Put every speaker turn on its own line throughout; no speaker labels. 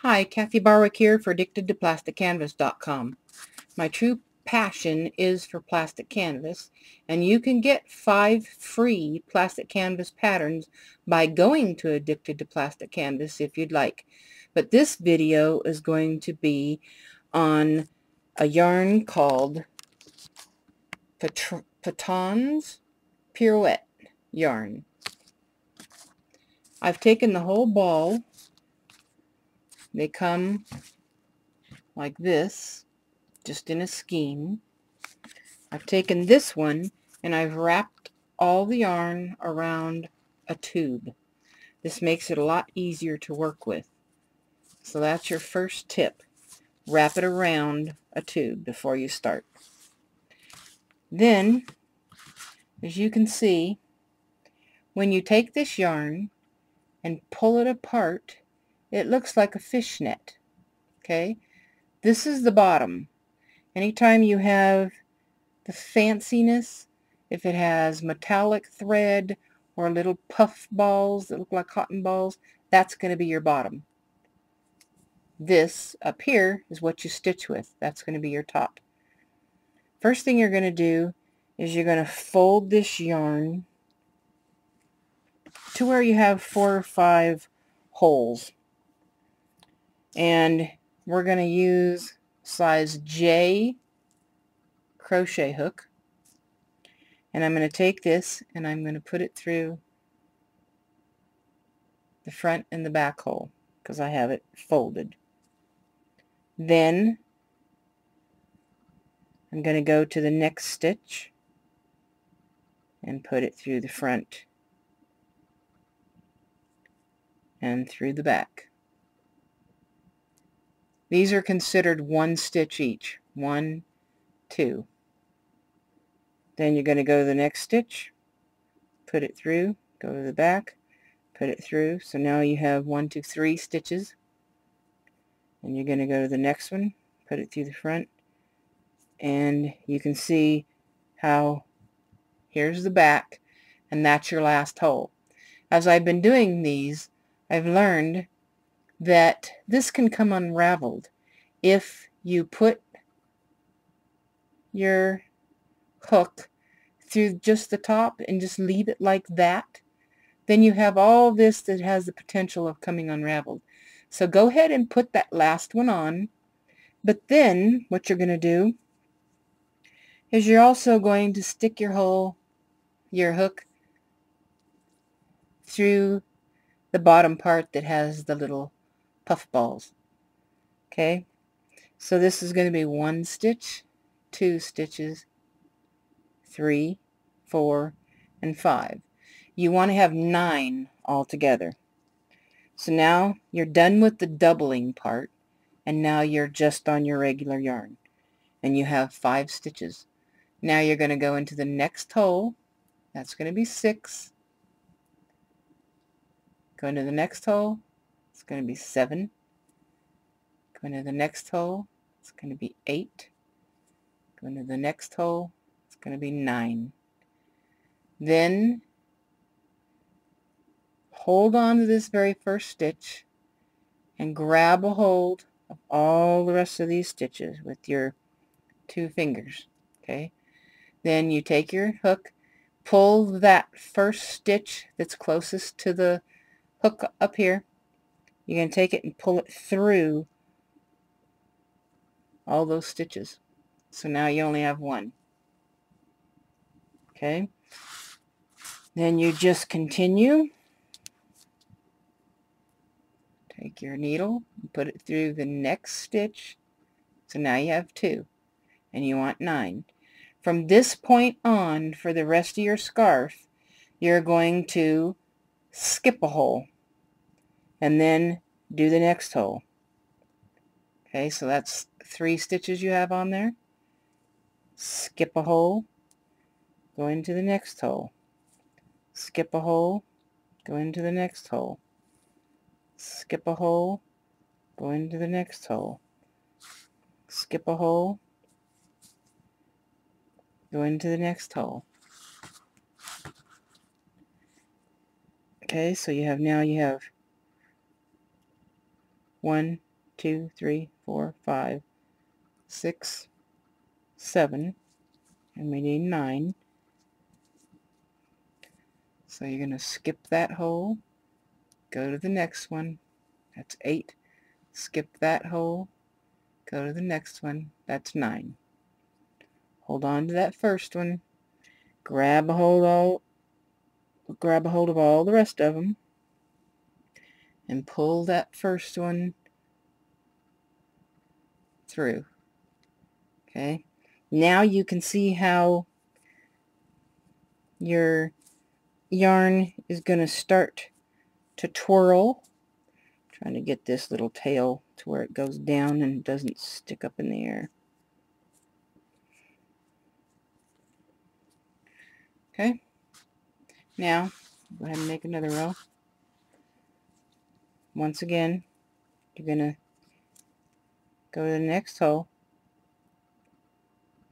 Hi, Kathy Barwick here for AddictedToPlasticCanvas.com. My true passion is for plastic canvas, and you can get 5 free plastic canvas patterns by going to Addicted to Plastic Canvas if you'd like. But this video is going to be on a yarn called Patons Pirouette Yarn. I've taken the whole ball. They come like this, just in a skein. I've taken this one and I've wrapped all the yarn around a tube. This makes it a lot easier to work with. So that's your first tip. Wrap it around a tube before you start. Then, as you can see, when you take this yarn and pull it apart, it looks like a fishnet. Okay? This is the bottom. Anytime you have the fanciness, if it has metallic thread or little puff balls that look like cotton balls, that's going to be your bottom. This up here is what you stitch with. That's going to be your top. First thing you're going to do is you're going to fold this yarn to where you have 4 or 5 holes. And we're going to use size J crochet hook. And I'm going to take this and I'm going to put it through the front and the back hole because I have it folded. Then I'm going to go to the next stitch and put it through the front and through the back. These are considered 1 stitch each. 1, 2. Then you're going to go to the next stitch, put it through, go to the back, put it through. So now you have 1, 2, 3 stitches. And you're going to go to the next one, put it through the front, and you can see how here's the back, and that's your last hole. As I've been doing these, I've learned that this can come unraveled if you put your hook through just the top and just leave it like that. Then you have all this that has the potential of coming unraveled. So go ahead and put that last one on, but then what you're going to do is you're also going to stick your hook through the bottom part that has the little puff balls. Okay, so this is going to be 1 stitch, 2 stitches, 3, 4, and 5. You want to have 9 altogether. So now you're done with the doubling part, and now you're just on your regular yarn, and you have 5 stitches. Now you're going to go into the next hole. That's going to be 6. Go into the next hole. It's going to be 7. Go into the next hole. It's going to be 8. Go into the next hole. It's going to be 9. Then hold on to this very first stitch and grab a hold of all the rest of these stitches with your 2 fingers. Okay. Then you take your hook, pull that first stitch that's closest to the hook up here. You're going to take it and pull it through all those stitches. So now you only have 1. Okay. Then you just continue. Take your needle and put it through the next stitch. So now you have 2. And you want 9. From this point on, for the rest of your scarf, you're going to skip a hole and then do the next hole. Okay, so that's 3 stitches you have on there. Skip a hole, go into the next hole. Skip a hole, go into the next hole. Skip a hole, go into the next hole. Skip a hole, go into the next hole. Okay, so you have 1, 2, 3, 4, 5, 6, 7, and we need 9. So you're going to skip that hole, go to the next one, that's 8, skip that hole, go to the next one, that's 9. Hold on to that first one, grab a hold of all the rest of them, and pull that first one through. Okay, now you can see how your yarn is going to start to twirl. I'm trying to get this little tail to where it goes down and doesn't stick up in the air. Okay, now go ahead and make another row. Once again, you're going to go to the next hole.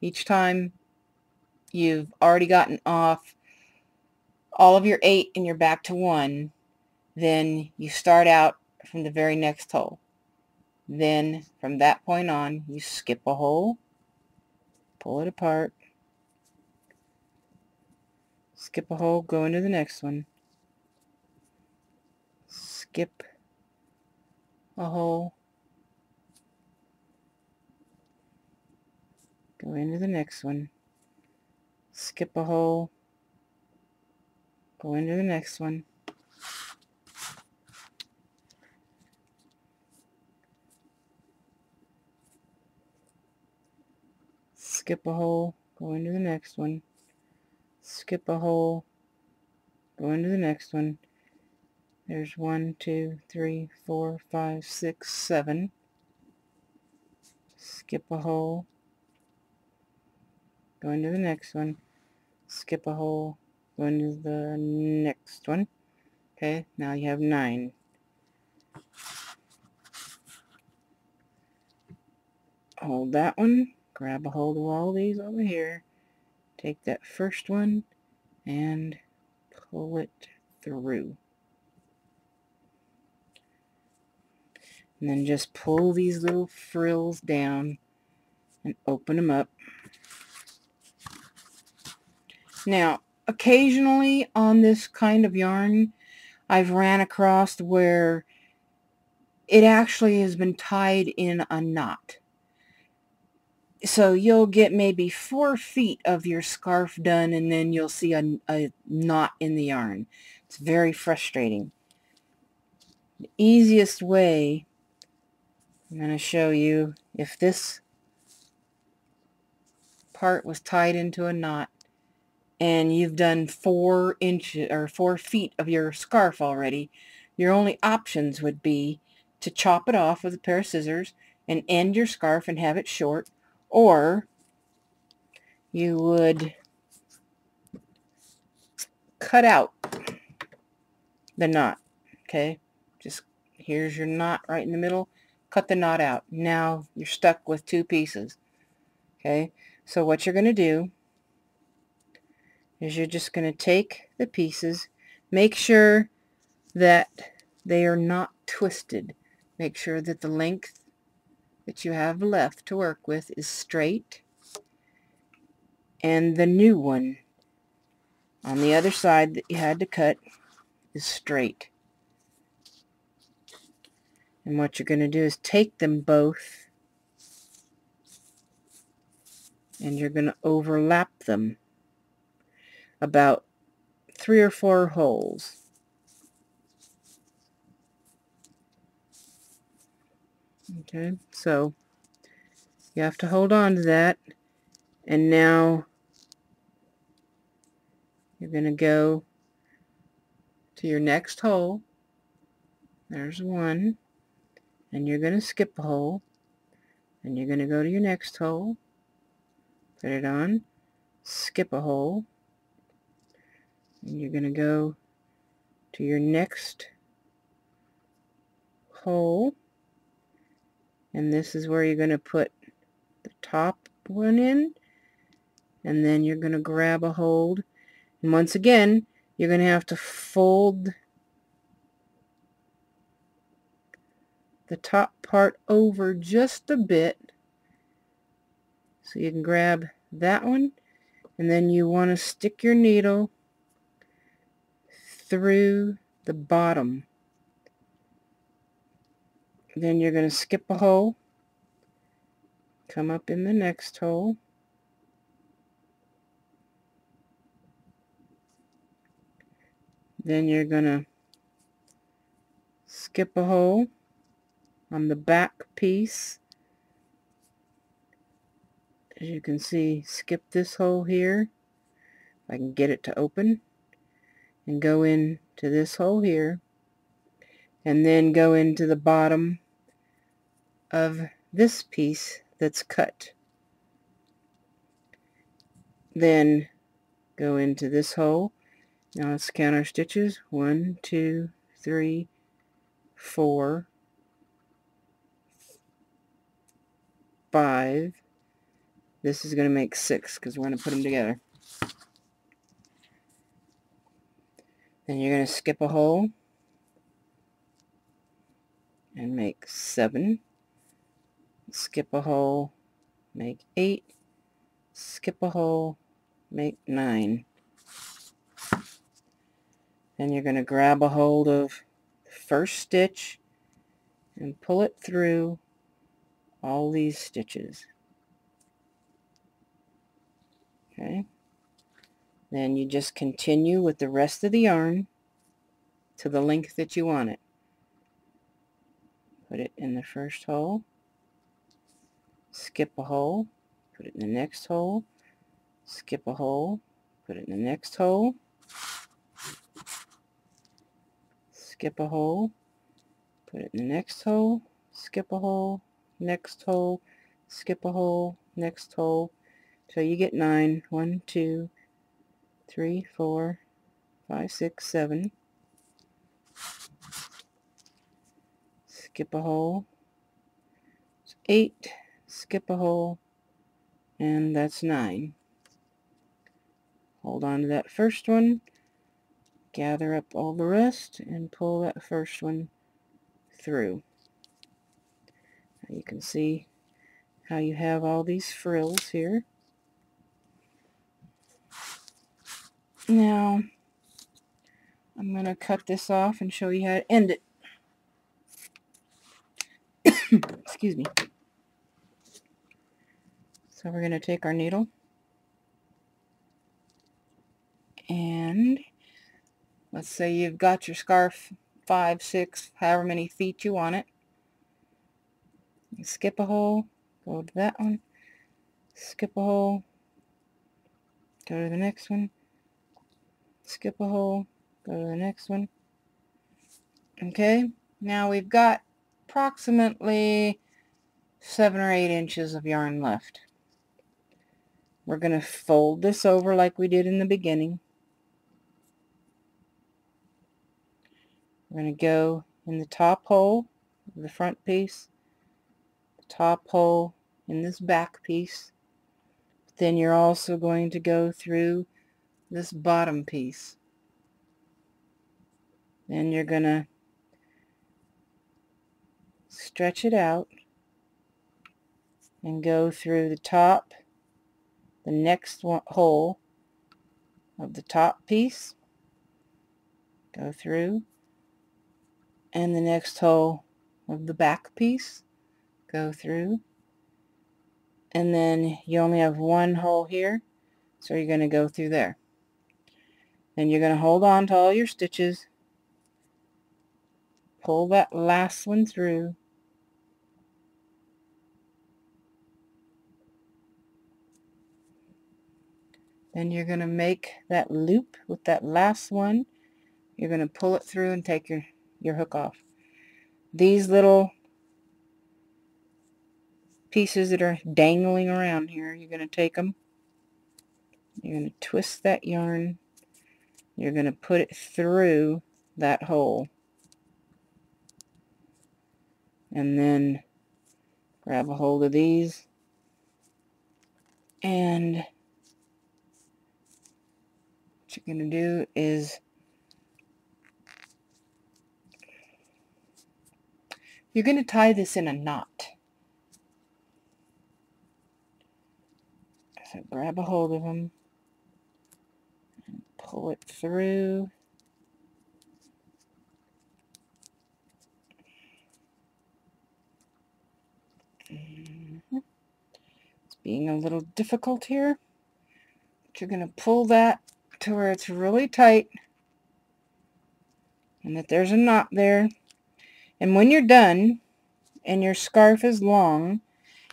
Each time you've already gotten off all of your 8 and you're back to 1, then you start out from the very next hole. Then from that point on, you skip a hole, pull it apart, skip a hole, go into the next one, skip a hole, go into the next one, skip a hole, go into the next one, skip a hole, go into the next one, skip a hole, go into the next one. There's 1, 2, 3, 4, 5, 6, 7. Skip a hole, go into the next one, skip a hole, go into the next one. Okay, now you have 9. Hold that one, grab a hold of all these over here, take that first one and pull it through. And then just pull these little frills down and open them up. Now, occasionally on this kind of yarn, I've ran across where it actually has been tied in a knot. So you'll get maybe 4 feet of your scarf done and then you'll see a knot in the yarn. It's very frustrating. The easiest way, I'm going to show you, if this part was tied into a knot and you've done 4 inches or 4 feet of your scarf already, your only options would be to chop it off with a pair of scissors and end your scarf and have it short, or you would cut out the knot. Okay, just here's your knot right in the middle, cut the knot out. Now you're stuck with 2 pieces. Okay, so what you're going to do is you're just going to take the pieces, make sure that they are not twisted, make sure that the length that you have left to work with is straight, and the new one on the other side that you had to cut is straight. And what you're going to do is take them both and you're going to overlap them about 3 or 4 holes. Okay, so you have to hold on to that, and now you're going to go to your next hole. There's 1, and you're going to skip a hole, and you're going to go to your next hole, put it on, skip a hole, and you're going to go to your next hole, and this is where you're going to put the top one in, and then you're going to grab a hold, and once again you're going to have to fold the top part over just a bit. So you can grab that one, and then you want to stick your needle through the bottom. Then you're going to skip a hole, come up in the next hole, then you're going to skip a hole on the back piece. As you can see, skip this hole here, if I can get it to open, and go into this hole here, and then go into the bottom of this piece that's cut. Then go into this hole. Now let's count our stitches. 1, 2, 3, 4, 5. This is going to make 6 because we're going to put them together. Then you're going to skip a hole and make 7. Skip a hole, make 8. Skip a hole, make 9. Then you're going to grab a hold of the first stitch and pull it through all these stitches. Okay. Then you just continue with the rest of the yarn to the length that you want it. Put it in the first hole, skip a hole, put it in the next hole, skip a hole, put it in the next hole, skip a hole, put it in the next hole, skip a hole, next hole, skip a hole, next hole, till you get 9. 1, 2, 3, 4, 5, 6, 7. Skip a hole, 8, skip a hole, and that's 9. Hold on to that first one, gather up all the rest, and pull that first one through. Now you can see how you have all these frills here. Now I'm going to cut this off and show you how to end it. Excuse me. So we're going to take our needle and let's say you've got your scarf 5, 6, however many feet you want it. You skip a hole, go to that one, skip a hole, go to the next one, skip a hole, go to the next one. Okay, now we've got approximately 7 or 8 inches of yarn left. We're going to fold this over like we did in the beginning. We're going to go in the top hole of the front piece, the top hole in this back piece. Then you're also going to go through this bottom piece. Then you're going to stretch it out and go through the top, the next hole of the top piece, go through, and the next hole of the back piece, go through, and then you only have one hole here, so you're going to go through there. Then you're going to hold on to all your stitches, pull that last one through, then you're going to make that loop with that last one. You're going to pull it through and take your hook off. These little pieces that are dangling around here, you're going to take them, you're going to twist that yarn, you're going to put it through that hole, and then grab a hold of these, and what you're going to do is you're going to tie this in a knot. So grab a hold of them and pull it through. It's being a little difficult here. But you're going to pull that to where it's really tight and that there's a knot there. And when you're done and your scarf is long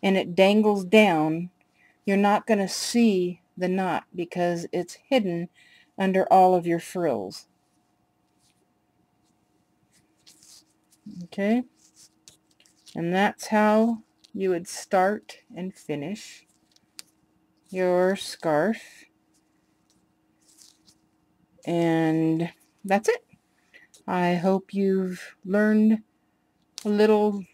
and it dangles down, you're not going to see the knot because it's hidden under all of your frills. Okay? And that's how you would start and finish your scarf. And that's it. I hope you've learned a little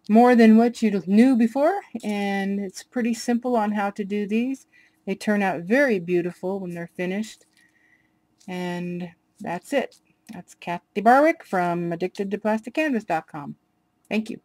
more than what you knew before, and it's pretty simple on how to do these. They turn out very beautiful when they're finished. And that's it. That's Kathy Barwick from AddictedToPlasticCanvas.com. Thank you.